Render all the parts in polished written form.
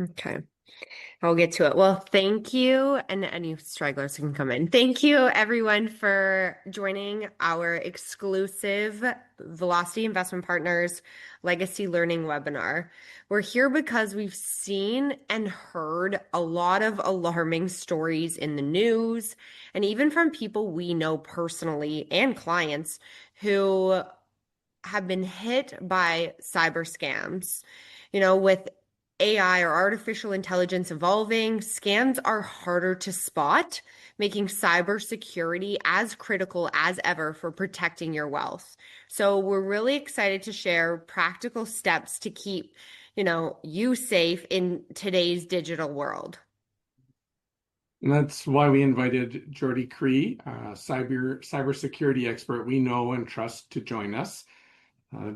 Okay, I'll get to it. Well, thank you, and any stragglers can come in. Thank you, everyone, for joining our exclusive Velocity Investment Partners Legacy Learning webinar. We're here because we've seen and heard a lot of alarming stories in the news, and even from people we know personally and clients who have been hit by cyber scams. With AI or artificial intelligence evolving, scams are harder to spot, making cybersecurity as critical as ever for protecting your wealth. So we're really excited to share practical steps to keep, you safe in today's digital world. And that's why we invited Jordy Cree, a cybersecurity expert we know and trust, to join us.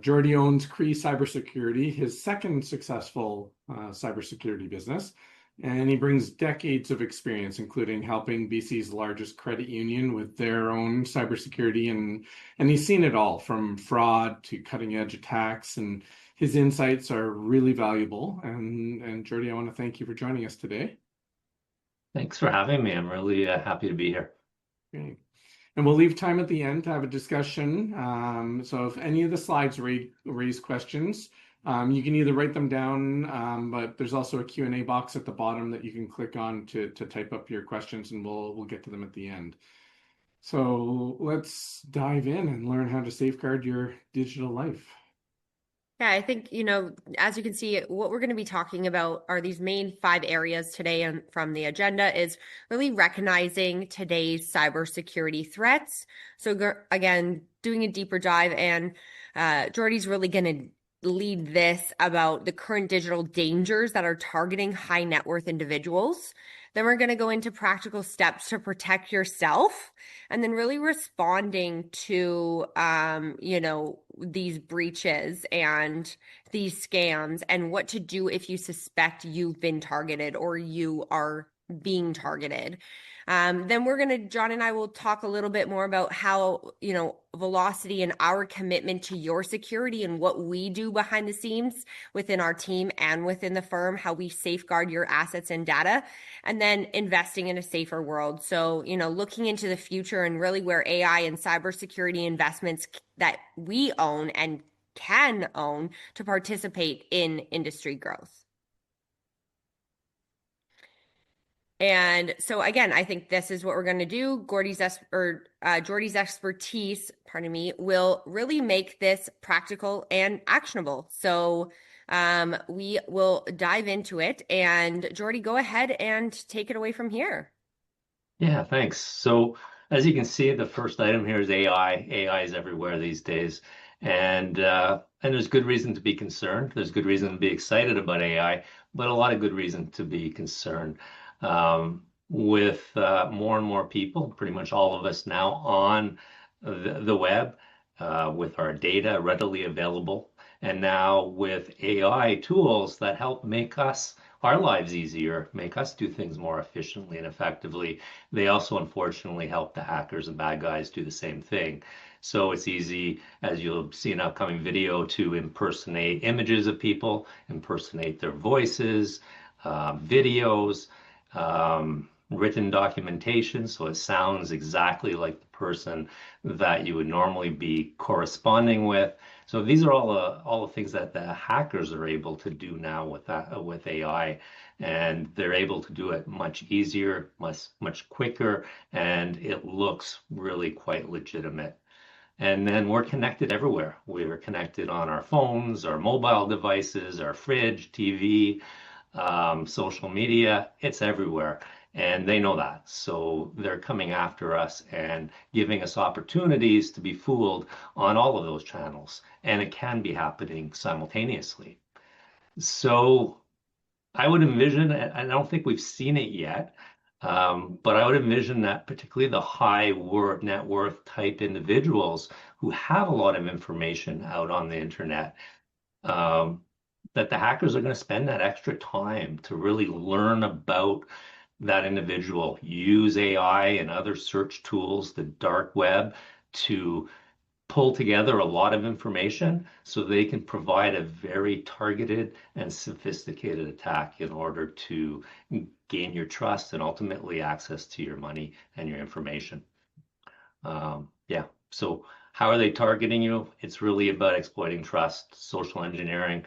Jordy owns Cree Cybersecurity, his second successful cybersecurity business, and he brings decades of experience, including helping BC's largest credit union with their own cybersecurity, and he's seen it all from fraud to cutting-edge attacks, and his insights are really valuable. And Jordy, I want to thank you for joining us today. Thanks for having me. I'm really happy to be here. Great. And we'll leave time at the end to have a discussion. So if any of the slides raise questions, you can either write them down, but there's also a Q&A box at the bottom that you can click on to type up your questions, and we'll get to them at the end. So let's dive in and learn how to safeguard your digital life. Yeah, I think, as you can see, what we're going to be talking about are these main 5 areas today, and from the agenda is really recognizing today's cybersecurity threats. So again, doing a deeper dive, and Jordy's really going to lead this about the current digital dangers that are targeting high net worth individuals. Then we're going to go into practical steps to protect yourself, and then really responding to, these breaches and these scams, and what to do if you suspect you've been targeted or you are being targeted. Then John and I will talk a little bit more about how, Velocity and our commitment to your security and what we do behind the scenes within our team and within the firm, how we safeguard your assets and data, and then investing in a safer world. So, looking into the future and really where AI and cybersecurity investments that we own and can own to participate in industry growth. And so again, I think this is what we're going to do. Jordy's expertise, pardon me, will really make this practical and actionable. So we will dive into it. And Jordy, go ahead and take it away from here. Yeah, thanks. So as you can see, the first item here is AI. AI is everywhere these days. And there's good reason to be concerned. There's good reason to be excited about AI, but a lot of good reason to be concerned. With more and more people, pretty much all of us now on the web, with our data readily available, and now with AI tools that help make our lives easier, make us do things more efficiently and effectively. They also, unfortunately, help the hackers and bad guys do the same thing. So it's easy, as you'll see in an upcoming video, to impersonate images of people, impersonate their voices, videos, written documentation, so it sounds exactly like the person that you would normally be corresponding with. So these are all the things that the hackers are able to do now with AI, and they're able to do it much easier, much quicker, and it looks really quite legitimate. And then we're connected everywhere. We're connected on our phones, our mobile devices, our fridge, TV, social media. It's everywhere. And they know that. So they're coming after us and giving us opportunities to be fooled on all of those channels. And it can be happening simultaneously. So I would envision, and I don't think we've seen it yet, but I would envision that particularly the net worth type individuals who have a lot of information out on the internet, that the hackers are going to spend that extra time to really learn about that individual, use AI and other search tools, the dark web, to pull together a lot of information so they can provide a very targeted and sophisticated attack in order to gain your trust and ultimately access to your money and your information. Yeah. So how are they targeting you? It's really about exploiting trust, social engineering.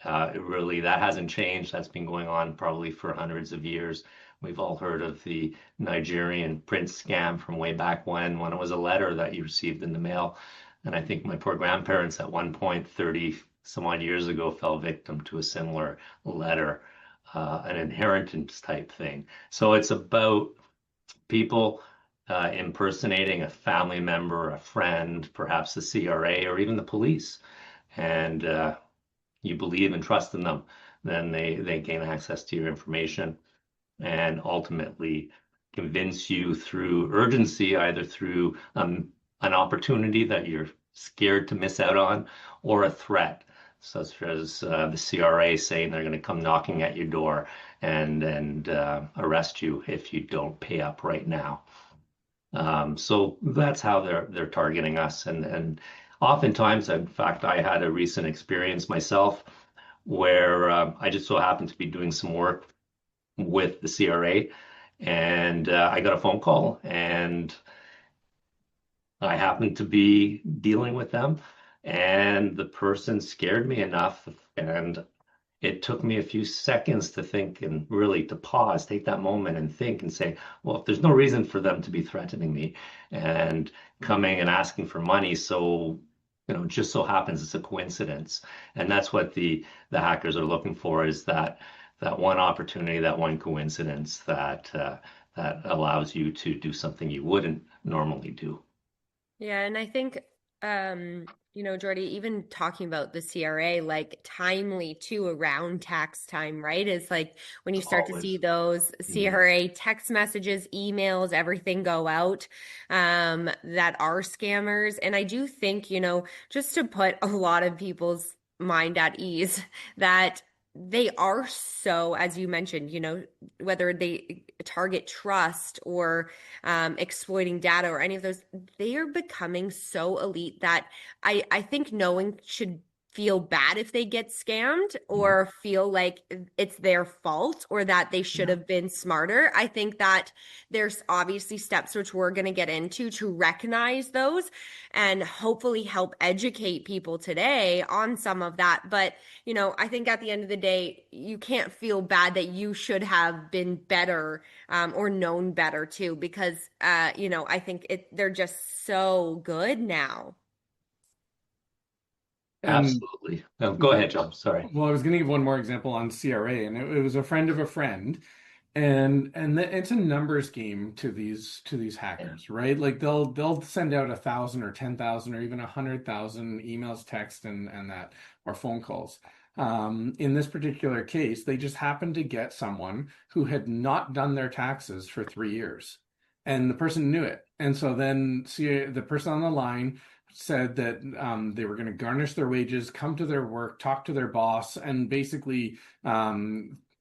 That hasn't changed. That's been going on probably for hundreds of years. We've all heard of the Nigerian prince scam from way back when it was a letter that you received in the mail. And I think my poor grandparents at one point, 30 some odd years ago, fell victim to a similar letter, an inheritance type thing. So it's about people impersonating a family member, a friend, perhaps the CRA, or even the police. And you believe and trust in them, then they gain access to your information and ultimately convince you through urgency, either through an opportunity that you're scared to miss out on, or a threat, such as the CRA saying they're going to come knocking at your door and arrest you if you don't pay up right now. So that's how they're targeting us, and oftentimes, in fact, I had a recent experience myself where I just so happened to be doing some work with the CRA, and I got a phone call, and I happened to be dealing with them, and the person scared me enough, and it took me a few seconds to think and really to pause, take that moment and think and say, well, if there's no reason for them to be threatening me and coming and asking for money, so it just so happens it's a coincidence. And that's what the hackers are looking for, is that one opportunity, that one coincidence that that allows you to do something you wouldn't normally do. Yeah, and I think Jordy, even talking about the CRA, like timely too around tax time, right? Is like when you start to see Always. those Mhm. CRA text messages, emails, everything go out that are scammers. And I do think, just to put a lot of people's mind at ease, that they are so, as you mentioned, whether they target trust or exploiting data or any of those, they are becoming so elite that I think no one should feel bad if they get scammed Mhm. or feel like it's their fault or that they should Yeah. have been smarter. I think that there's obviously steps which we're going to get into to recognize those and hopefully help educate people today on some of that. But, I think at the end of the day, you can't feel bad that you should have been better or known better too, because I think they're just so good now. And Absolutely. Go ahead, John. Sorry. well, I was going to give one more example on CRA, and it was a friend of a friend, and it's a numbers game to these Yeah. hackers, right? Like they'll send out 1,000 or 10,000 or even 100,000 emails, text, and that or phone calls. In this particular case, they just happened to get someone who had not done their taxes for 3 years, and the person knew it. And so then see the person on the line said that they were going to garnish their wages, come to their work, talk to their boss, and basically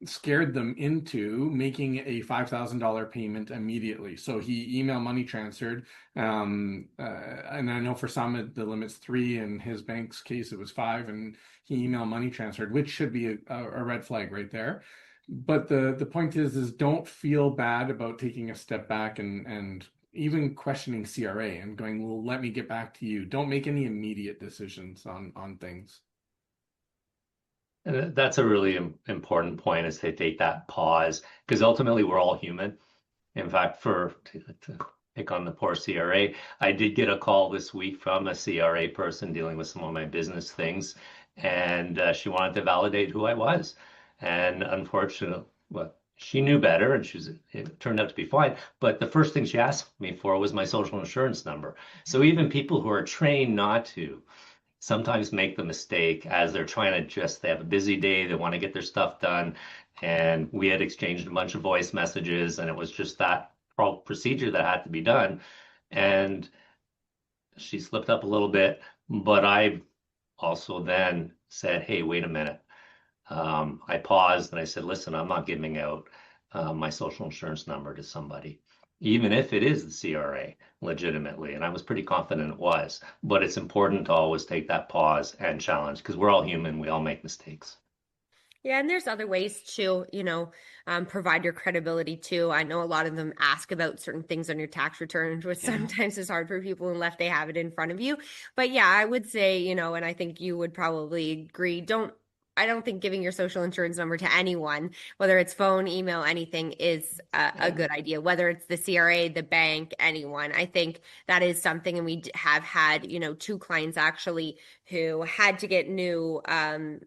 scared them into making a $5,000 payment immediately. So he email money transferred, and I know for some the limit's 3. In his bank's case, it was 5, and he email money transferred, which should be a red flag right there. But the point is don't feel bad about taking a step back and even questioning CRA and going, well, let me get back to you. Don't make any immediate decisions on things. And that's a really important point, is to take that pause, because ultimately we're all human. In fact, to pick on the poor CRA, I did get a call this week from a CRA person dealing with some of my business things, and she wanted to validate who I was. And unfortunately, well, she knew better, and it turned out to be fine. But the first thing she asked me for was my social insurance number. So even people who are trained not to sometimes make the mistake, as they're trying to they have a busy day, they want to get their stuff done. And we had exchanged a bunch of voice messages, and it was just that procedure that had to be done. And she slipped up a little bit, but I also then said, hey, wait a minute. I paused and I said, listen, I'm not giving out my social insurance number to somebody. even if it is the CRA legitimately. And I was pretty confident it was. But it's important to always take that pause and challenge because we're all human, we all make mistakes. Yeah, and there's other ways to, provide your credibility too. I know a lot of them ask about certain things on your tax returns, which Yeah. sometimes is hard for people unless they have it in front of you. But yeah, I would say, and I think you would probably agree, I don't think giving your social insurance number to anyone, whether it's phone, email, anything, is a Yeah. good idea. Whether it's the CRA, the bank, anyone, I think that is something. And we have had, two clients actually who had to get new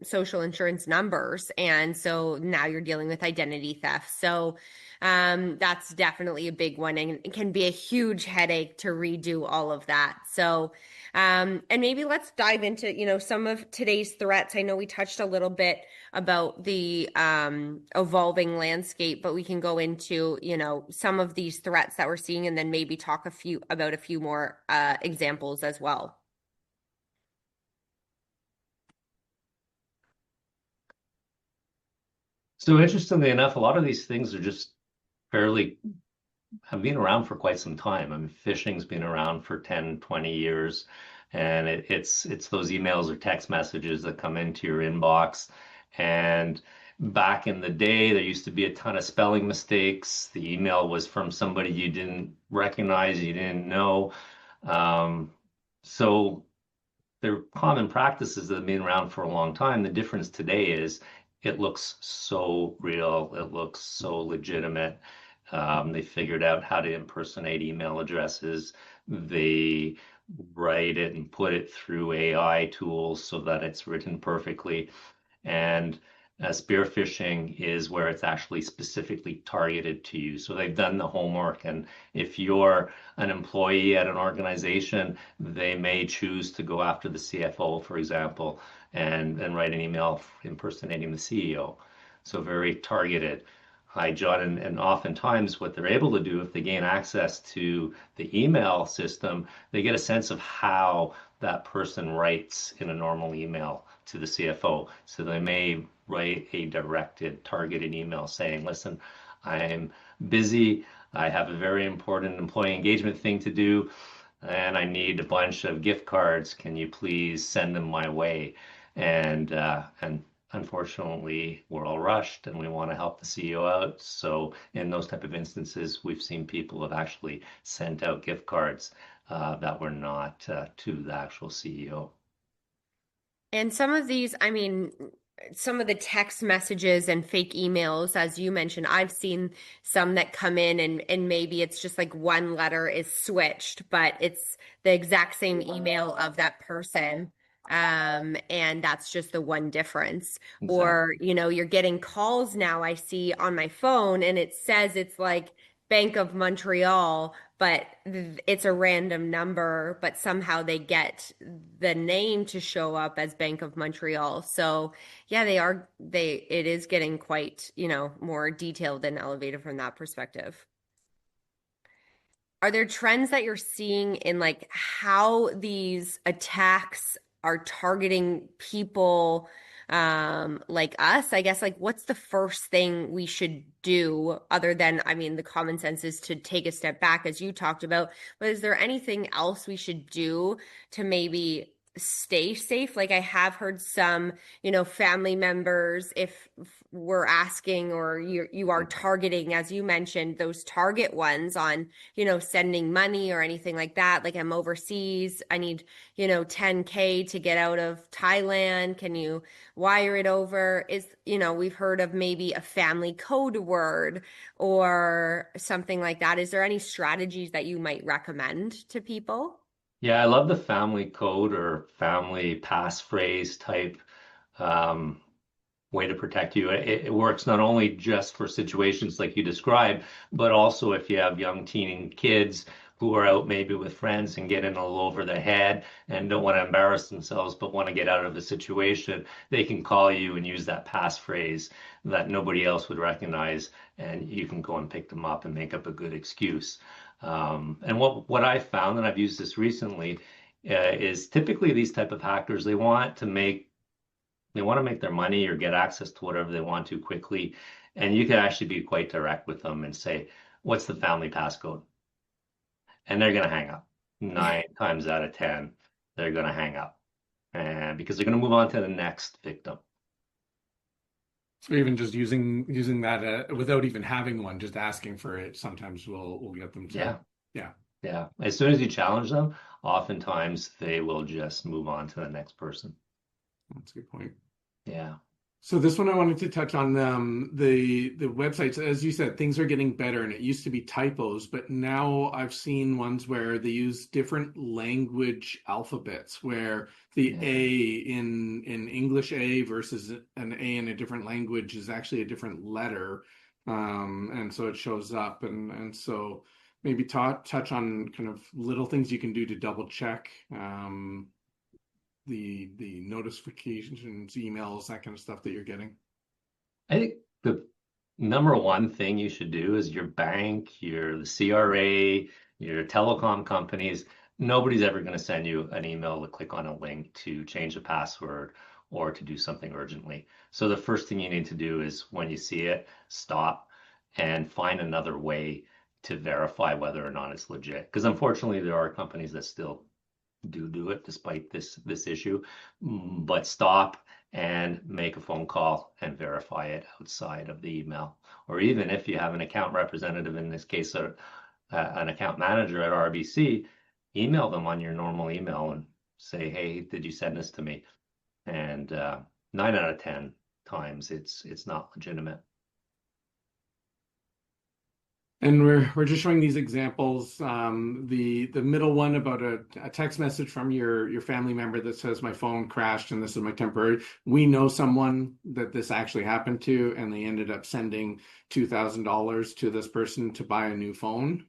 social insurance numbers. And so now you're dealing with identity theft. So that's definitely a big one, and it can be a huge headache to redo all of that. So, and maybe let's dive into, some of today's threats. I know we touched a little bit about the evolving landscape, but we can go into, some of these threats that we're seeing, and then maybe talk about a few more examples as well. So interestingly enough, a lot of these things are just fairly have been around for quite some time. I mean, phishing's been around for 10, 20 years, and it's those emails or text messages that come into your inbox. And back in the day, there used to be a ton of spelling mistakes. The email was from somebody you didn't recognize, you didn't know. Um, so they're common practices that have been around for a long time. The difference today is it looks so real, it looks so legitimate. They figured out how to impersonate email addresses. They write it and put it through AI tools so that it's written perfectly. And spear phishing is where it's actually specifically targeted to you. So they've done the homework. And if you're an employee at an organization, they may choose to go after the CFO, for example, and write an email impersonating the CEO. So very targeted. Hi, John. And oftentimes, what they're able to do if they gain access to the email system, they get a sense of how that person writes in a normal email to the CFO. So they may write a directed, targeted email saying, listen, I'm busy. I have a very important employee engagement thing to do, and I need a bunch of gift cards. Can you please send them my way? And unfortunately, we're all rushed and we want to help the CEO out. So in those type of instances, we've seen people have actually sent out gift cards that were not to the actual CEO. And some of these, I mean, some of the text messages and fake emails, as you mentioned, I've seen some that come in, and maybe it's just like one letter is switched, but it's the exact same email of that person. And that's just the one difference. Exactly. Or, you're getting calls now, I see on my phone, and it says it's like Bank of Montreal, but it's a random number, but somehow they get the name to show up as Bank of Montreal. So yeah, it is getting quite, more detailed and elevated from that perspective. Are there trends that you're seeing in like how these attacks are targeting people like us? I guess like what's the first thing we should do other than, I mean, the common sense is to take a step back as you talked about, but is there anything else we should do to maybe stay safe? Like I have heard some, family members, if we're asking or you are targeting, as you mentioned, those target ones on, sending money or anything like that. Like I'm overseas, I need, 10K to get out of Thailand. Can you wire it over? We've heard of maybe a family code word or something like that. Is there any strategies that you might recommend to people? Yeah, I love the family code or family passphrase type um, way to protect you. It works not only just for situations like you described, but also if you have young teen kids who are out maybe with friends and get in a little over their head and don't want to embarrass themselves, but want to get out of the situation, they can call you and use that passphrase that nobody else would recognize, and you can go and pick them up and make up a good excuse. And what I found, and I've used this recently, is typically these type of hackers, they want to make their money or get access to whatever they want to quickly. And you can actually be quite direct with them and say, what's the family passcode? And they're going to hang up. 9 times out of 10, they're going to hang up, and because they're going to move on to the next victim. So even just using that without even having one, just asking for it, sometimes will get them to. Yeah. Yeah. Yeah. As soon as you challenge them, oftentimes they will just move on to the next person. That's a good point. Yeah. So this one I wanted to touch on the websites. As you said, things are getting better, and it used to be typos, but now I've seen ones where they use different language alphabets, where the Yeah. A in English A versus an A in a different language is actually a different letter, and so it shows up, and so maybe touch on kind of little things you can do to double check. The notifications, emails, that kind of stuff that you're getting. I think the number one thing you should do is your bank, the CRA, your telecom companies. Nobody's ever going to send you an email to click on a link to change a password or to do something urgently. So the first thing you need to do is when you see it, stop and find another way to verify whether or not it's legit. Because unfortunately, there are companies that still do it despite this issue, but stop and make a phone call and verify it outside of the email. Or even if you have an account representative, in this case, an account manager at RBC, email them on your normal email and say, hey, did you send this to me? And 9 out of 10 times it's not legitimate. And we're just showing these examples. The middle one about a text message from your family member that says my phone crashed and this is my temporary. We know someone that this actually happened to, and they ended up sending $2,000 to this person to buy a new phone.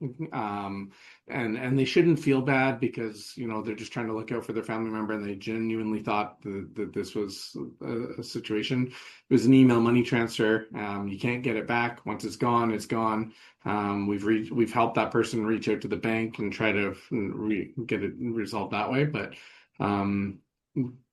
And they shouldn't feel bad because they're just trying to look out for their family member, and they genuinely thought that this was a situation. It was an email money transfer. You can't get it back. Once it's gone, it's gone. We've helped that person reach out to the bank and try to get it resolved that way. But Jordy,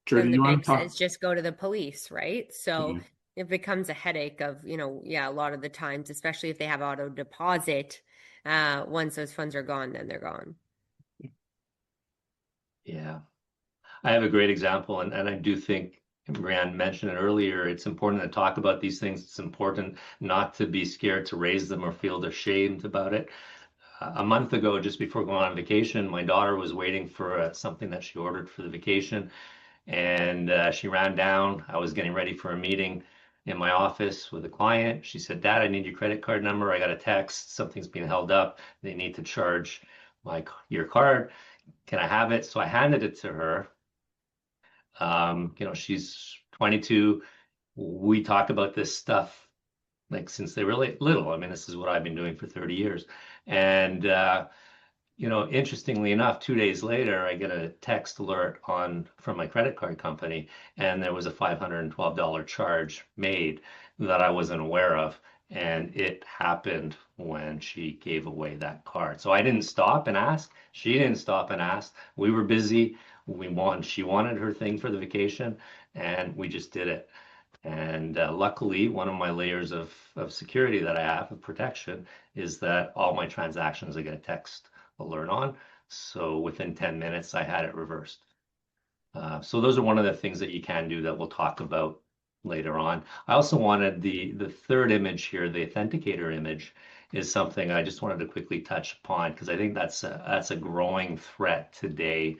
Then the you want bank to talk? says just go to the police, right? So Yeah. it becomes a headache of, a lot of the times, especially if they have auto deposit, once those funds are gone, then they're gone. Yeah. I have a great example, and I do think Brianne mentioned it earlier. It's important to talk about these things. It's important not to be scared to raise them or feel ashamed about it. A month ago, just before going on vacation, my daughter was waiting for something that she ordered for the vacation, and she ran down. I was getting ready for a meeting in my office with a client. She said, Dad, I need your credit card number. I got a text. Something's being held up. They need to charge your card. Can I have it? So I handed it to her. She's 22. We talk about this stuff like since they were little. I mean, this is what I've been doing for 30 years. And, interestingly enough, 2 days later, I get a text alert from my credit card company, and there was a $512 charge made that I wasn't aware of. And it happened when she gave away that card. So I didn't stop and ask. She didn't stop and ask. We were busy. She wanted her thing for the vacation, and we just did it. And luckily, one of my layers of security that I have, of protection, is that all my transactions I get a text alert on. So within 10 minutes, I had it reversed. So those are one of the things that you can do that we'll talk about later on. I also wanted the third image here, the authenticator image, is something I just wanted to quickly touch upon because I think that's a growing threat today.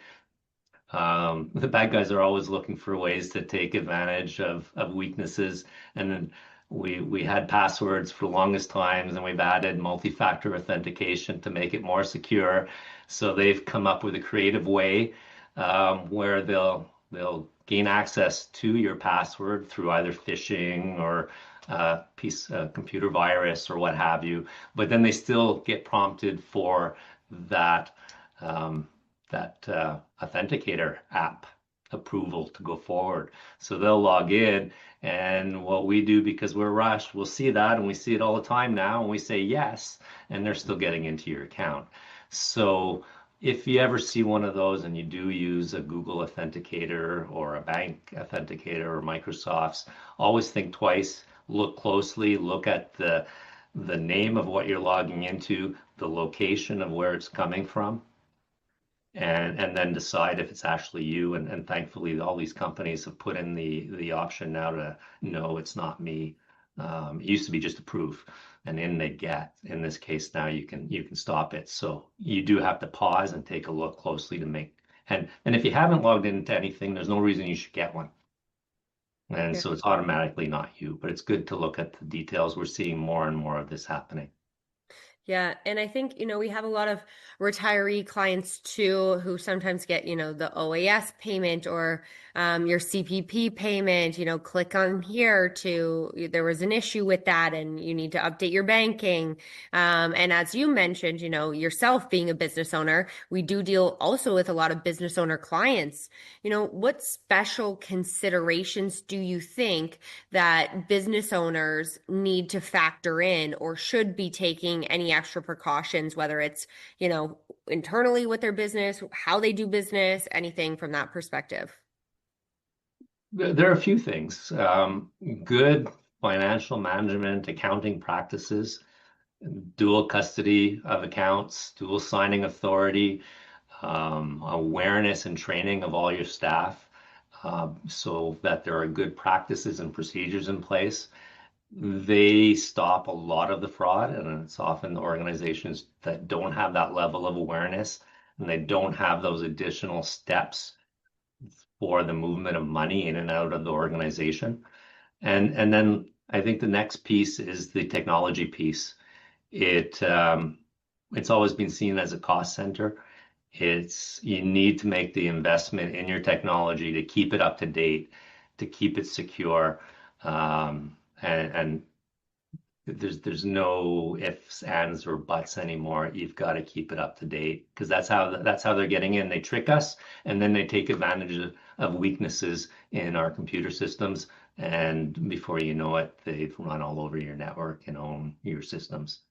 The bad guys are always looking for ways to take advantage of weaknesses, and then we had passwords for the longest times, and we've added multi-factor authentication to make it more secure. So they've come up with a creative way where they'll gain access to your password through either phishing or computer virus or what have you, but then they still get prompted for that. Authenticator app approval to go forward. So they'll log in, and what we do, because we're rushed, we'll see that, and we see it all the time now, and we say yes, and they're still getting into your account. So if you ever see one of those and you do use a Google Authenticator or a bank authenticator or Microsoft's, always think twice, look closely, look at the name of what you're logging into, the location of where it's coming from, and then decide if it's actually you. And thankfully, all these companies have put in the option now to no, it's not me. It used to be just approve, and in they get. In this case, now you can stop it. So you do have to pause and take a look closely to make. And if you haven't logged into anything, there's no reason you should get one. And Yeah. so it's automatically not you, but it's good to look at the details. We're seeing more and more of this happening. Yeah, and I think, we have a lot of retiree clients too who sometimes get, the OAS payment or your CPP payment, click on here there was an issue with that and you need to update your banking. And as you mentioned, yourself being a business owner, we do deal also with a lot of business owner clients. What special considerations do you think that business owners need to factor in or should be taking any extra precautions, whether it's, internally with their business, how they do business, anything from that perspective? There are a few things. Good financial management, accounting practices, dual custody of accounts, dual signing authority, awareness and training of all your staff, so that there are good practices and procedures in place. They stop a lot of the fraud, and it's often the organizations that don't have that level of awareness and they don't have those additional steps for the movement of money in and out of the organization. And then I think the next piece is the technology piece. It's always been seen as a cost center. You need to make the investment in your technology to keep it up to date, to keep it secure, and there's no ifs, ands, or buts anymore. You've got to keep it up to date because that's how they're getting in. They trick us, and then they take advantage of weaknesses in our computer systems. And before you know it, they've run all over your network and own your systems.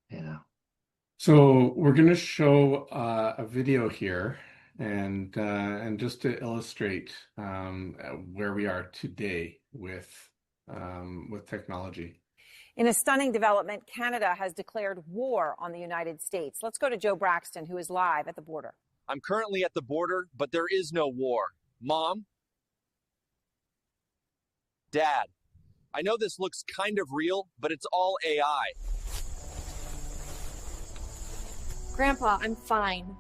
Yeah. So we're going to show a video here, and just to illustrate where we are today with technology. In a stunning development, Canada has declared war on the United States. Let's go to Joe Braxton, who is live at the border. I'm currently at the border, but there is no war. Mom? Dad, I know this looks kind of real, but it's all AI. Grandpa, I'm fine.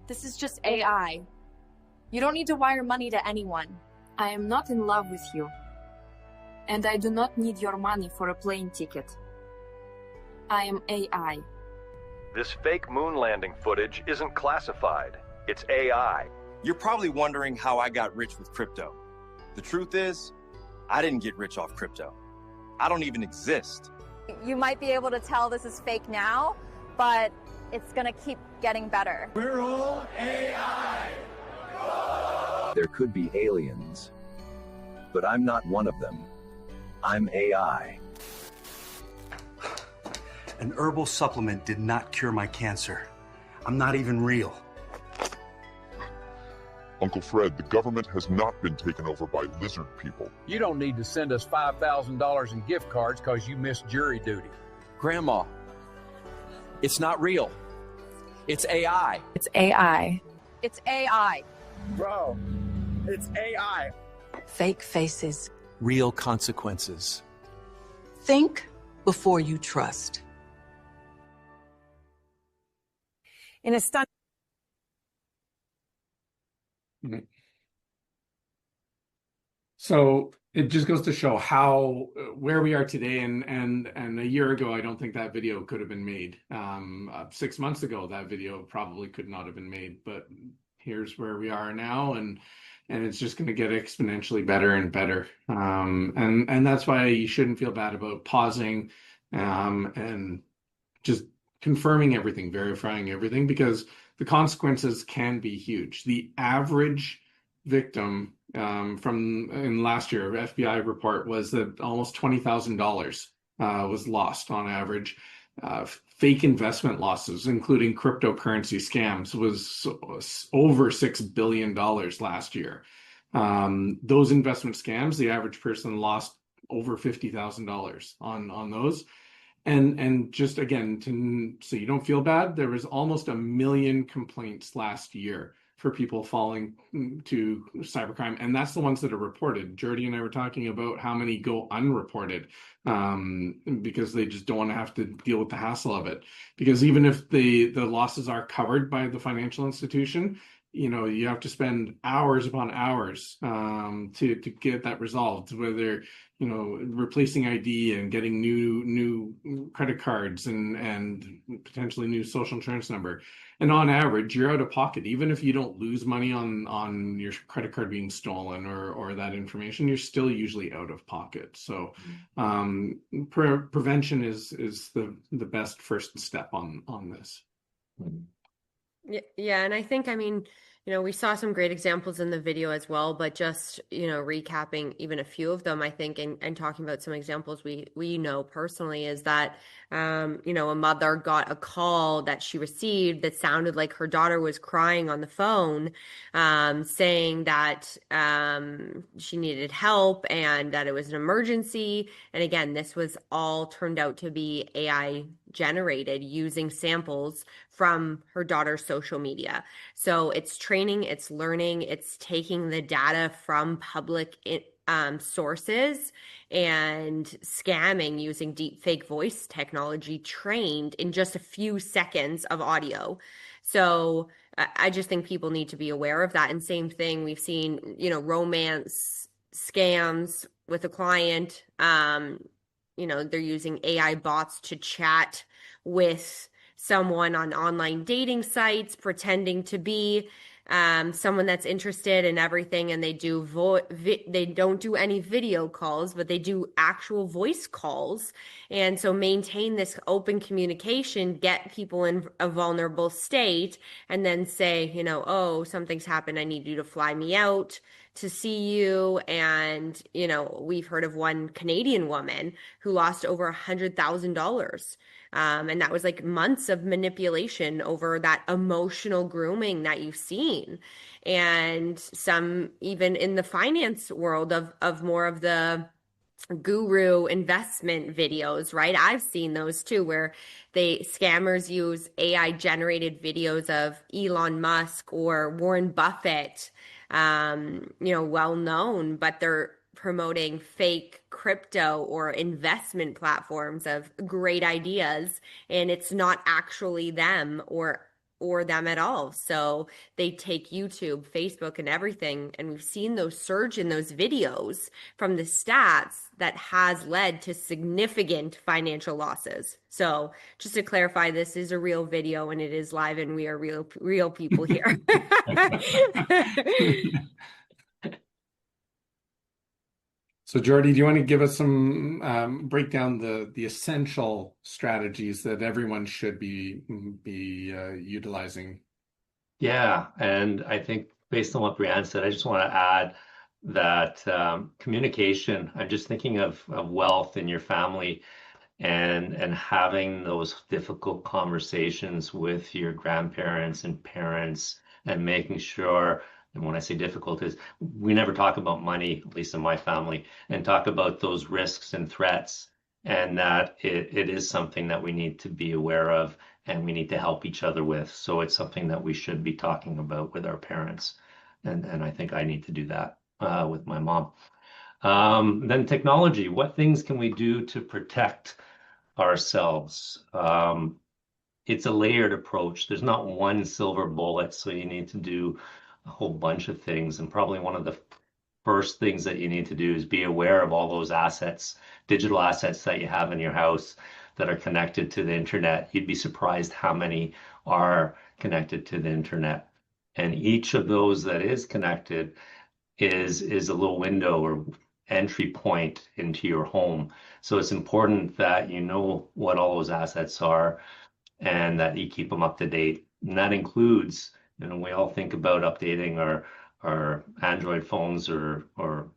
This is just AI. You don't need to wire money to anyone. I am not in love with you. And I do not need your money for a plane ticket. I am AI. This fake moon landing footage isn't classified. It's AI. You're probably wondering how I got rich with crypto. The truth is, I didn't get rich off crypto. I don't even exist. You might be able to tell this is fake now, but it's gonna keep getting better. We're all AI. There could be aliens, but I'm not one of them. I'm AI. An herbal supplement did not cure my cancer. I'm not even real. Uncle Fred, the government has not been taken over by lizard people. You don't need to send us $5,000 in gift cards because you missed jury duty. Grandma, it's not real. It's AI. It's AI. It's AI. Bro, it's AI. Fake faces. Real consequences. Think before you trust. In a stunning. So it just goes to show where we are today, and a year ago, I don't think that video could have been made. 6 months ago, that video probably could not have been made. But here's where we are now, and it's just going to get exponentially better and better. And that's why you shouldn't feel bad about pausing and just confirming everything, verifying everything, because the consequences can be huge. The average victim in last year, FBI report was that almost $20,000 was lost on average. Fake investment losses, including cryptocurrency scams, was over $6 billion last year. Those investment scams, the average person lost over $50,000 on those. And just again, so you don't feel bad, there was almost 1 million complaints last year for people falling to cybercrime, and that's the ones that are reported. Jordy and I were talking about how many go unreported because they just don't want to have to deal with the hassle of it. Because even if the losses are covered by the financial institution, you have to spend hours upon hours to get that resolved, whether replacing ID and getting new credit cards and potentially new social insurance number. And on average, you're out of pocket. Even if you don't lose money on your credit card being stolen or that information, you're still usually out of pocket. So prevention is the best first step on this. Yeah, and I think, we saw some great examples in the video as well, but just, recapping even a few of them, I think, and talking about some examples we know personally is that, a mother got a call that she received that sounded like her daughter was crying on the phone, saying that she needed help and that it was an emergency. And again, this was all turned out to be AI generated using samples from her daughter's social media. So it's training, it's learning, it's taking the data from public sources and scamming using deep fake voice technology trained in just a few seconds of audio. So I just think people need to be aware of that. And same thing, we've seen, romance scams with a client. They're using AI bots to chat with someone on online dating sites, pretending to be someone that's interested in everything, and they don't do any video calls, but they do actual voice calls. And so maintain this open communication, get people in a vulnerable state, and then say, oh, something's happened, I need you to fly me out to see you. And we've heard of one Canadian woman who lost over $100,000. And that was like months of manipulation over that emotional grooming that you've seen. And some even in the finance world of more of the guru investment videos, right? I've seen those too, where scammers use AI generated videos of Elon Musk or Warren Buffett, well known, but they're promoting fake crypto or investment platforms of great ideas, and it's not actually them or them at all. So they take YouTube, Facebook, and everything, and we've seen those surge in those videos from the stats that has led to significant financial losses. So just to clarify, this is a real video and it is live, and we are real people here. So Jordy, do you want to give us some break down the essential strategies that everyone should be utilizing? Yeah, and I think based on what Brianne said, I just want to add that communication. I'm just thinking of wealth in your family and having those difficult conversations with your grandparents and parents, and making sure. And when I say difficult, is we never talk about money, at least in my family, and talk about those risks and threats, and that it is something that we need to be aware of and we need to help each other with. So it's something that we should be talking about with our parents. And I think I need to do that with my mom. Then technology, what things can we do to protect ourselves? It's a layered approach. There's not one silver bullet, so you need to do a whole bunch of things. And probably one of the first things that you need to do is be aware of all those assets, digital assets that you have in your house that are connected to the internet. You'd be surprised how many are connected to the internet. And each of those that is connected is a little window or entry point into your home. So it's important that you know what all those assets are and that you keep them up to date. And that includes, we all think about updating our Android phones or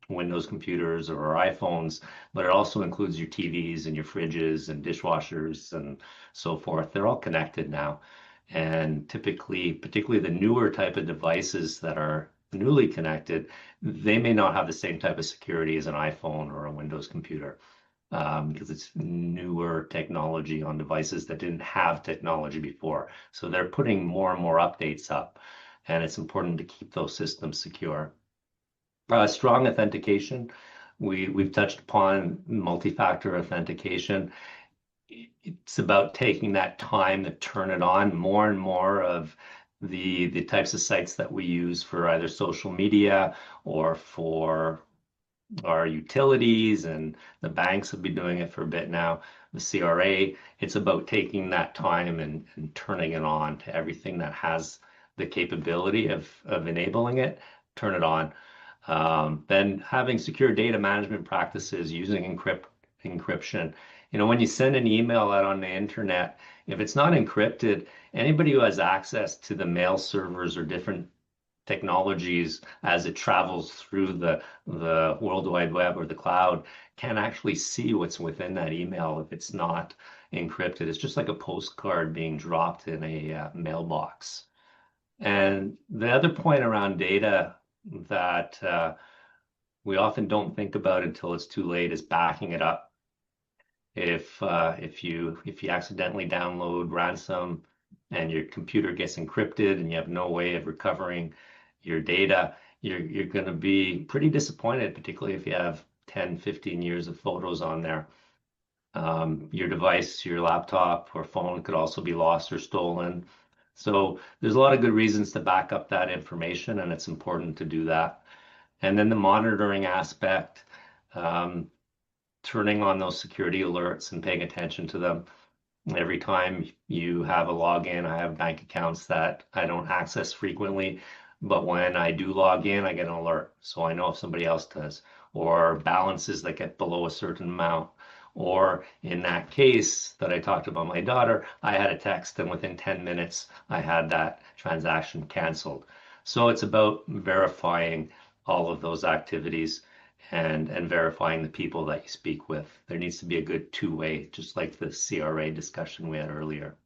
Windows computers or our iPhones, but it also includes your TVs and your fridges and dishwashers and so forth. They're all connected now. And typically, particularly the newer type of devices that are newly connected, they may not have the same type of security as an iPhone or a Windows computer, because it's newer technology on devices that didn't have technology before. So they're putting more and more updates up, and it's important to keep those systems secure. Strong authentication. We've touched upon multi-factor authentication. It's about taking that time to turn it on. More and more of the types of sites that we use for either social media or for our utilities, and the banks have been doing it for a bit now, the CRA, it's about taking that time and turning it on to everything that has the capability of enabling it, turn it on. Then having secure data management practices using encryption. You know, when you send an email out on the internet, if it's not encrypted, anybody who has access to the mail servers or different technologies as it travels through the World Wide Web or the cloud can actually see what's within that email if it's not encrypted. It's just like a postcard being dropped in a mailbox. And the other point around data that we often don't think about until it's too late is backing it up. If you accidentally download ransom and your computer gets encrypted and you have no way of recovering your data, you're going to be pretty disappointed, particularly if you have 10, 15 years of photos on there. Your device, your laptop or phone could also be lost or stolen. So there's a lot of good reasons to back up that information, and it's important to do that. And then the monitoring aspect, turning on those security alerts and paying attention to them. Every time you have a login, I have bank accounts that I don't access frequently, but when I do log in, I get an alert. So I know if somebody else does, or balances that get below a certain amount. Or in that case that I talked about my daughter, I had a text and within 10 minutes, I had that transaction canceled. So it's about verifying all of those activities and verifying the people that you speak with. There needs to be a good two-way, just like the CRA discussion we had earlier.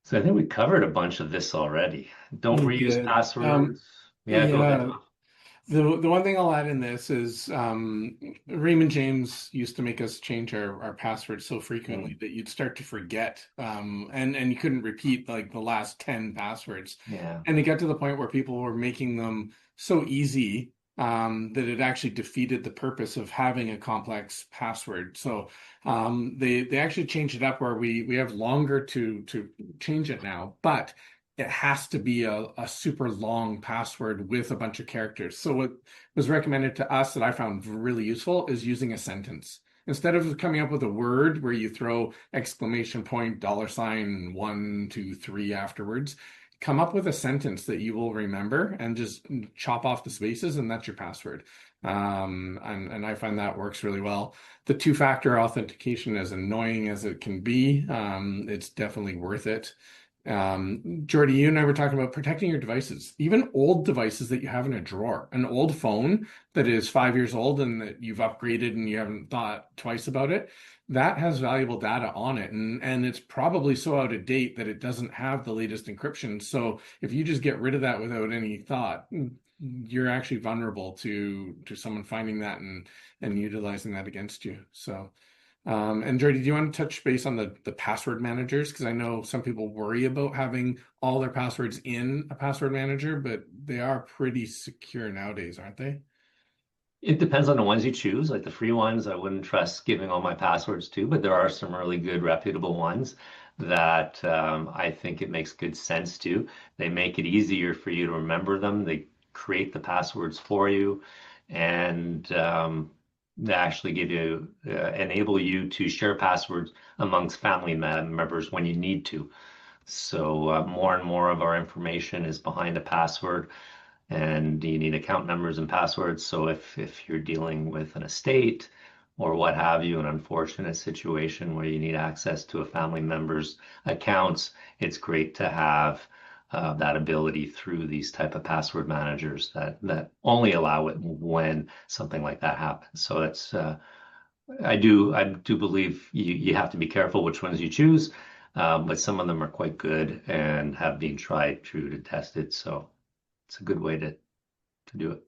So I think we covered a bunch of this already. Don't reuse passwords. Yeah, go ahead. The one thing I'll add in this is Raymond James used to make us change our passwords so frequently that you'd start to forget, and you couldn't repeat like the last 10 passwords. Yeah. And it got to the point where people were making them so easy that it actually defeated the purpose of having a complex password. So they actually changed it up where we have longer to change it now, but it has to be a super long password with a bunch of characters. So what was recommended to us that I found really useful is using a sentence. Instead of coming up with a word where you throw exclamation point, $, 1, 2, 3 afterwards, come up with a sentence that you will remember and just chop off the spaces, and that's your password. And I find that works really well. The two-factor authentication, as annoying as it can be, it's definitely worth it. Jordy, you and I were talking about protecting your devices, even old devices that you have in a drawer. An old phone that is 5 years old and that you've upgraded and you haven't thought twice about it, that has valuable data on it, and it's probably so out of date that it doesn't have the latest encryption. So if you just get rid of that without any thought, you're actually vulnerable to someone finding that and utilizing that against you. So and Jordy, do you want to touch base on the password managers? Because I know some people worry about having all their passwords in a password manager, but they are pretty secure nowadays, aren't they? It depends on the ones you choose. Like the free ones, I wouldn't trust giving all my passwords to, but there are some really good, reputable ones that I think it makes good sense to. They make it easier for you to remember them. They create the passwords for you, and they actually give you, enable you to share passwords amongst family members when you need to. So more and more of our information is behind a password, and you need account numbers and passwords. So if you're dealing with an estate or what have you, an unfortunate situation where you need access to a family member's accounts, it's great to have that ability through these type of password managers that only allow it when something like that happens. So it's I do believe you have to be careful which ones you choose. but some of them are quite good and have been tried true to tested. So it's a good way to do it.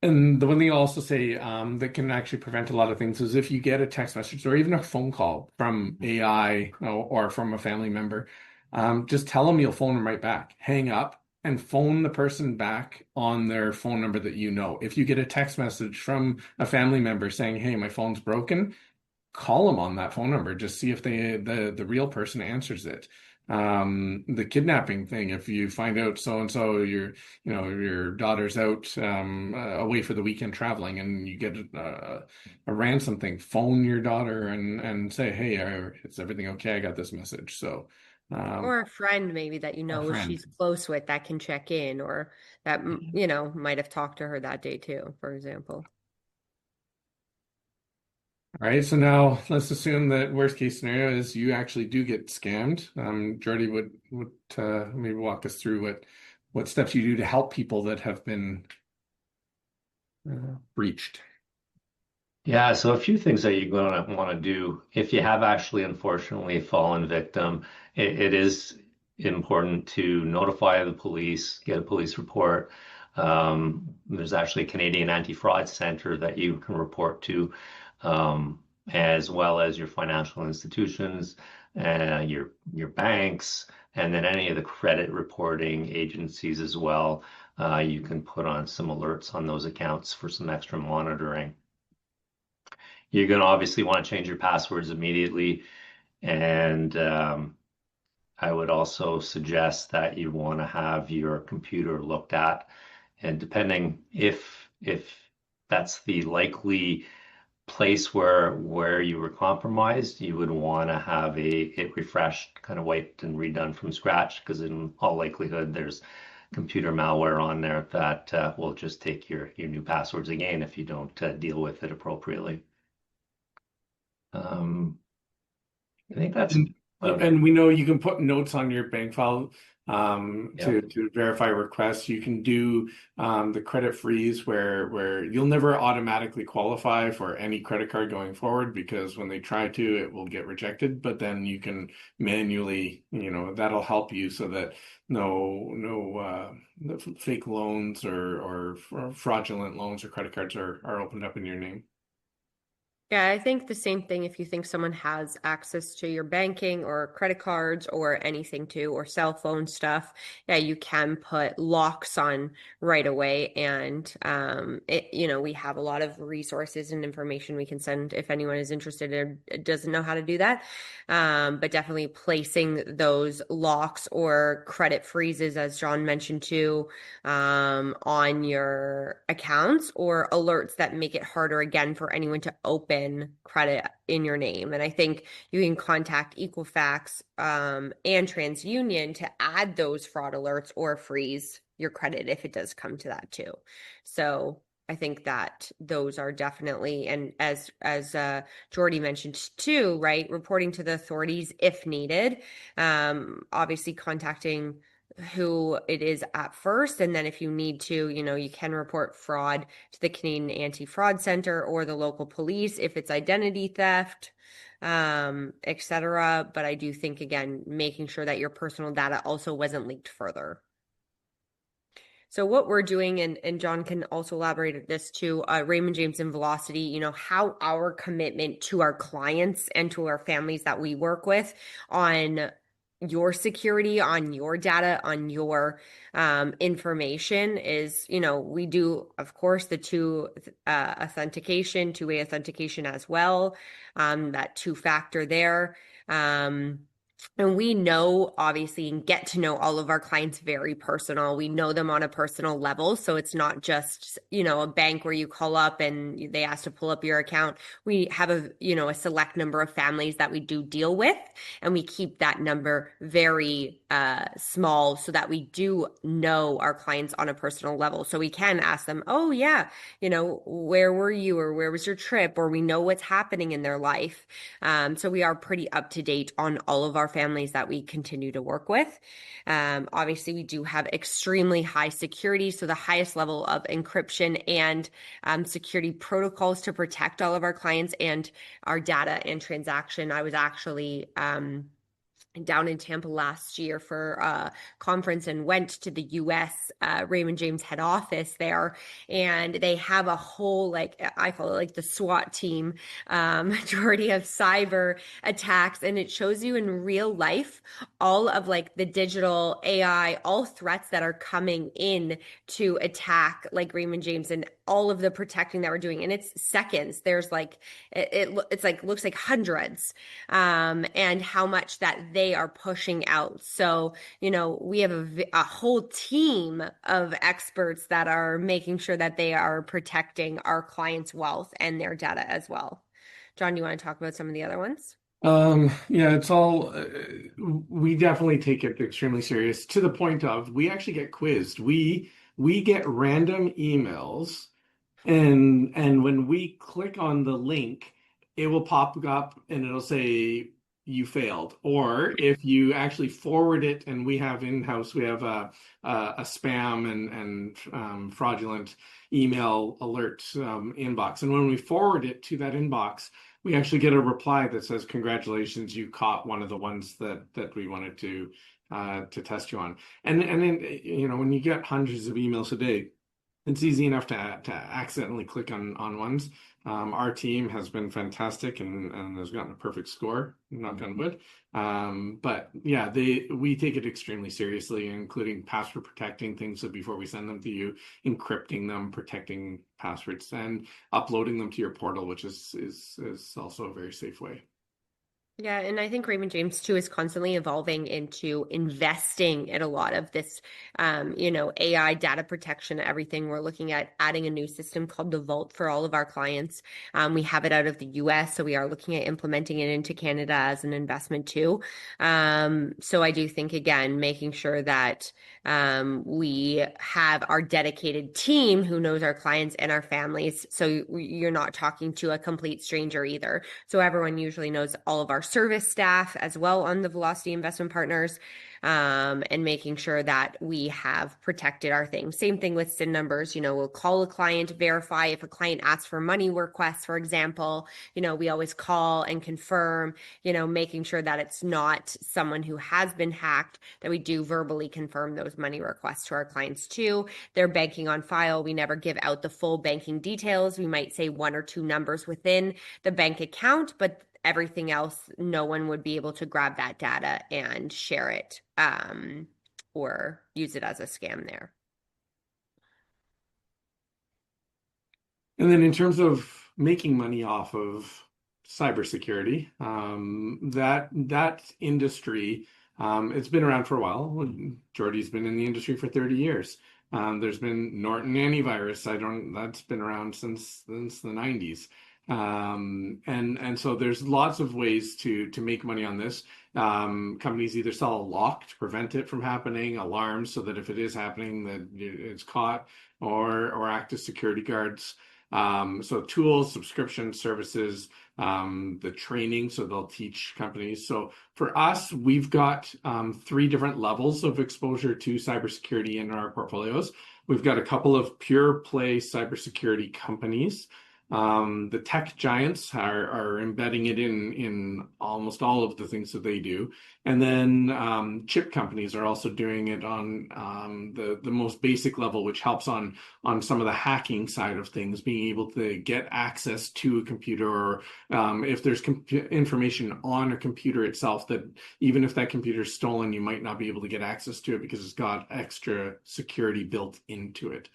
And the one thing I'll also say that can actually prevent a lot of things is if you get a text message or even a phone call from AI or from a family member, just tell them you'll phone them right back. Hang up and phone the person back on their phone number that you know. If you get a text message from a family member saying, "Hey, my phone's broken," call them on that phone number. Just see if the real person answers it. The kidnapping thing, if you find out so and so your daughter's out away for the weekend traveling and you get a ransom thing, phone your daughter and say, "Hey, is everything okay? I got this message." So or a friend maybe that she's close with that can check in, or that might have talked to her that day too, for example. All right, so now let's assume that worst case scenario is you actually do get scammed. Jordy would maybe walk us through what steps you do to help people that have been breached. Yeah, so a few things that you're going to want to do if you have actually unfortunately fallen victim. It is important to notify the police, get a police report. There's actually a Canadian Anti-Fraud Center that you can report to, as well as your financial institutions, your banks, and then any of the credit reporting agencies as well. You can put on some alerts on those accounts for some extra monitoring. You're going to obviously want to change your passwords immediately. And I would also suggest that you want to have your computer looked at. And depending if that's the likely place where you were compromised, you would want to have it refreshed, kind of wiped and redone from scratch, because in all likelihood there's computer malware on there that will just take your new passwords again if you don't deal with it appropriately. I think that's and we know you can put notes on your bank file to verify requests. You can do the credit freeze where you'll never automatically qualify for any credit card going forward, because when they try to, it will get rejected. But then you can manually, that'll help you so that no fake loans or fraudulent loans or credit cards are opened up in your name. Yeah, I think the same thing if you think someone has access to your banking or credit cards or anything too, or cell phone stuff. Yeah, you can put locks on right away. And we have a lot of resources and information we can send if anyone is interested or doesn't know how to do that. But definitely placing those locks or credit freezes, as John mentioned too, on your accounts, or alerts that make it harder again for anyone to open credit in your name. And I think you can contact Equifax and TransUnion to add those fraud alerts or freeze your credit if it does come to that too. So I think that those are definitely, and as Jordy mentioned too, right, reporting to the authorities if needed. Obviously contacting who it is at first, and then if you need to, you can report fraud to the Canadian Anti-Fraud Center or the local police if it's identity theft, etc. But I do think, again, making sure that your personal data also wasn't leaked further. So what we're doing, and John can also elaborate at this too, Raymond James and Velocity, how our commitment to our clients and to our families that we work with on your security, on your data, on your information is, we do, of course, the two-way authentication as well, that two-factor there. And we know, obviously, and get to know all of our clients very personal. We know them on a personal level. So it's not just, a bank where you call up and they ask to pull up your account. We have a select number of families that we do deal with, and we keep that number very small so that we do know our clients on a personal level. So we can ask them, oh yeah, where were you, or where was your trip, or we know what's happening in their life. So we are pretty up to date on all of our families that we continue to work with. Obviously, we do have extremely high security, so the highest level of encryption and security protocols to protect all of our clients and our data and transaction. I was actually down in Tampa last year for a conference and went to the US Raymond James head office there, and they have a whole, like, I call it like the SWAT team, majority of cyber attacks, and it shows you in real life all of like the digital AI, all threats that are coming in to attack like Raymond James, and all of the protecting that we're doing. And it's seconds. There's like it's like looks like hundreds, and how much that they are pushing out. So, we have a whole team of experts that are making sure that they are protecting our clients' wealth and their data as well. John, do you want to talk about some of the other ones? Yeah, it's all, we definitely take it extremely serious to the point of we actually get quizzed. We get random emails, and when we click on the link, it will pop up and it'll say you failed. Or if you actually forward it, and we have in-house, we have a spam and fraudulent email alert inbox. And when we forward it to that inbox, we actually get a reply that says, "Congratulations, you caught one of the ones that we wanted to test you on." And then when you get hundreds of emails a day, it's easy enough to accidentally click on ones. Our team has been fantastic and has gotten a perfect score, knock on wood. But yeah, we take it extremely seriously, including password protecting things so before we send them to you, encrypting them, protecting passwords, and uploading them to your portal, which is also a very safe way. Yeah, and I think Raymond James too is constantly evolving into investing in a lot of this, AI data protection, everything. We're looking at adding a new system called the Vault for all of our clients. We have it out of the US, so we are looking at implementing it into Canada as an investment too. So I do think, again, making sure that we have our dedicated team who knows our clients and our families. So you're not talking to a complete stranger either. So everyone usually knows all of our service staff as well on the Velocity Investment Partners, and making sure that we have protected our things. Same thing with SIN numbers. We'll call a client, verify if a client asks for money requests, for example. We always call and confirm, making sure that it's not someone who has been hacked, that we do verbally confirm those money requests to our clients too. Their banking on file, we never give out the full banking details. We might say one or two numbers within the bank account, but everything else, no one would be able to grab that data and share it, or use it as a scam there. And then in terms of making money off of cybersecurity, that industry, it's been around for a while. Jordy's been in the industry for 30 years. There's been Norton antivirus. That's been around since the 90s. And so there's lots of ways to make money on this. Companies either sell a lock to prevent it from happening, alarms so that if it is happening, that it's caught, or act as security guards. So tools, subscription services, the training, so they'll teach companies. So for us, we've got 3 different levels of exposure to cybersecurity in our portfolios. We've got a couple of pure play cybersecurity companies. The tech giants are embedding it in almost all of the things that they do. And then chip companies are also doing it on the most basic level, which helps on some of the hacking side of things, being able to get access to a computer, or if there's information on a computer itself that even if that computer is stolen, you might not be able to get access to it because it's got extra security built into it.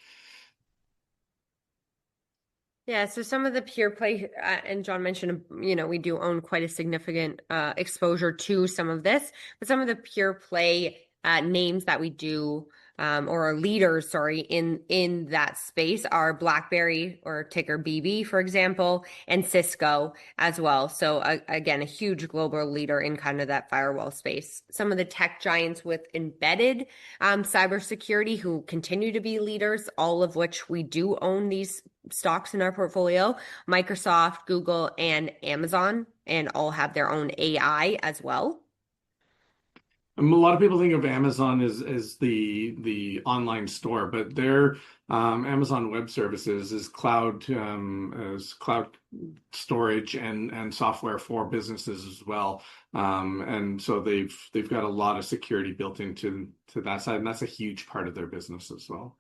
Yeah, so some of the pure play, and John mentioned, we do own quite a significant exposure to some of this, but some of the pure play names that we do, or are leaders, sorry, in that space are BlackBerry, or ticker BB, for example, and Cisco as well. So again, a huge global leader in kind of that firewall space. Some of the tech giants with embedded cybersecurity who continue to be leaders, all of which we do own these stocks in our portfolio: Microsoft, Google, and Amazon, and all have their own AI as well. A lot of people think of Amazon as the online store, but they're Amazon Web Services is cloud storage and software for businesses as well. And so they've got a lot of security built into that side, and that's a huge part of their business as well.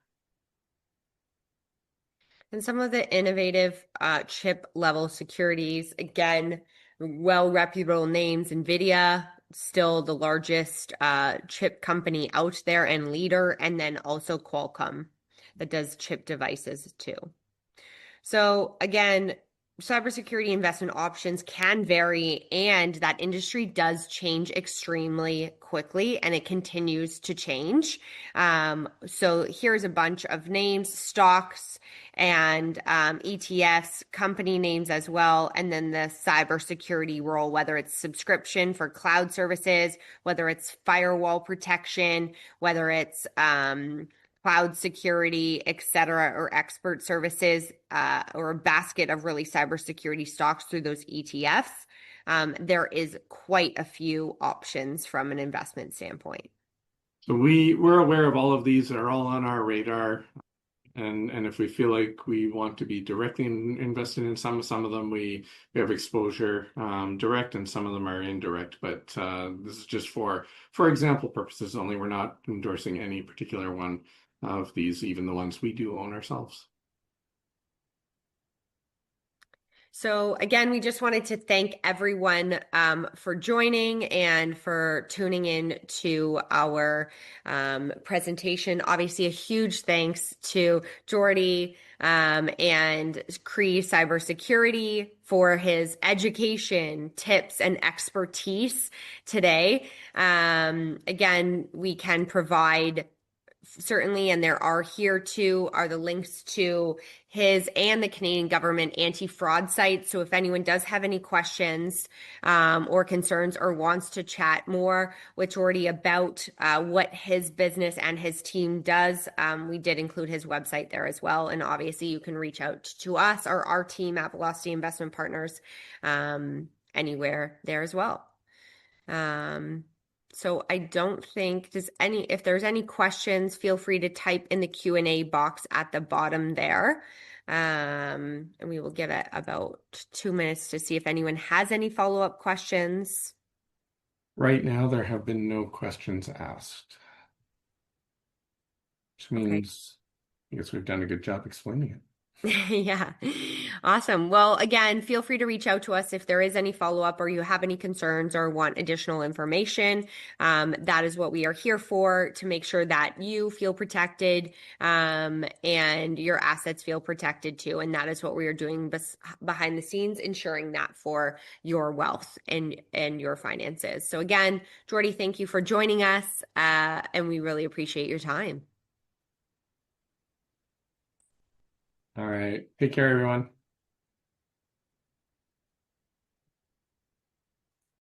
And some of the innovative chip level securities, again, well reputable names. NVIDIA, still the largest chip company out there and leader, and then also Qualcomm that does chip devices too. So again, cybersecurity investment options can vary, and that industry does change extremely quickly, and it continues to change. So here's a bunch of names, stocks, and ETFs, company names as well, and then the cybersecurity role, whether it's subscription for cloud services, whether it's firewall protection, whether it's cloud security, et cetera, or expert services, or a basket of really cybersecurity stocks through those ETFs. There is quite a few options from an investment standpoint. So we're aware of all of these. They're all on our radar. And if we feel like we want to be directly invested in some of them, we have exposure direct, and some of them are indirect. But this is just for example purposes only. We're not endorsing any particular one of these, even the ones we do own ourselves. So again, we just wanted to thank everyone for joining and for tuning in to our presentation. Obviously, a huge thanks to Jordy and Cree Cybersecurity for his education, tips, and expertise today. Again, we can provide certainly, and there are here too, are the links to his and the Canadian government anti-fraud site. So if anyone does have any questions or concerns or wants to chat more with Jordy about what his business and his team does, we did include his website there as well. And obviously you can reach out to us or our team at Velocity Investment Partners anywhere there as well. So I don't think if there's any questions, feel free to type in the Q&A box at the bottom there. And we will give it about 2 minutes to see if anyone has any follow-up questions. Right now, there have been no questions asked, which means I guess we've done a good job explaining it. Yeah. Awesome. Well, again, feel free to reach out to us if there is any follow-up or you have any concerns or want additional information. That is what we are here for, to make sure that you feel protected and your assets feel protected too. And that is what we are doing behind the scenes, ensuring that for your wealth and your finances. So again, Jordy, thank you for joining us, and we really appreciate your time. All right. Take care, everyone.